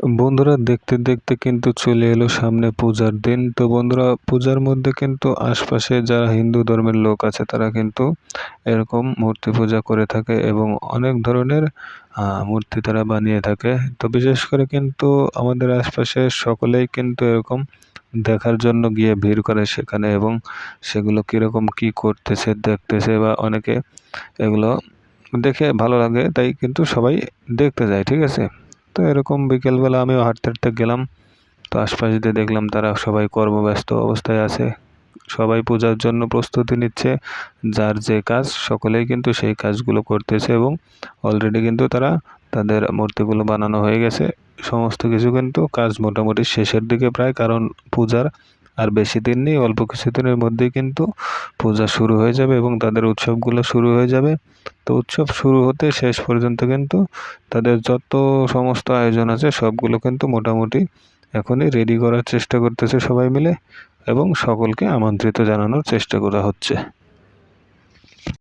বন্ধুরা দেখতে দেখতে কিন্তু চলে এলো সামনে পূজার দিন। তো বন্ধুরা পূজার মধ্যে কিন্তু আশপাশে যারা হিন্দু ধর্মের লোক আছে তারা কিন্তু এরকম মূর্তি পূজা করে থাকে এবং অনেক ধরনের মূর্তি তারা বানিয়ে থাকে। তো বিশেষ করে কিন্তু আমাদের আশপাশে সকলেই কিন্তু এরকম দেখার জন্য গিয়ে ভিড় করে সেখানে এবং সেগুলো কিরকম কি করতেছে দেখতেছে বা অনেকে এগুলো দেখে ভালো লাগে তাই কিন্তু সবাই দেখতে যায়, ঠিক আছে? তো এরকম বিকেলবেলা আমিও হাঁটতে হাঁটতে গেলাম। তো আশপাশ দিয়ে দেখলাম তারা সবাই কর্মব্যস্ত অবস্থায় আছে। সবাই পূজার জন্য প্রস্তুতি নিচ্ছে। যার যে কাজ সকলেই কিন্তু সেই কাজগুলো করতেছে এবং অলরেডি কিন্তু তারা তাদের মূর্তিগুলো বানানো হয়ে গেছে। সমস্ত কিছু কিন্তু কাজ মোটামুটি শেষের দিকে প্রায়, কারণ পূজার আর বেশি দিন নেই, অল্প কিছুদিনের মধ্যেই কিন্তু পূজা শুরু হয়ে যাবে এবং তাদের উৎসবগুলো শুরু হয়ে যাবে। তো উৎসব শুরু হতে শেষ পর্যন্ত কিন্তু তাদের যত সমস্ত আয়োজন আছে সবগুলো কিন্তু মোটামুটি এখনই রেডি করার চেষ্টা করতেছে সবাই মিলে এবং সকলকে আমন্ত্রিত জানানোর চেষ্টা করা হচ্ছে।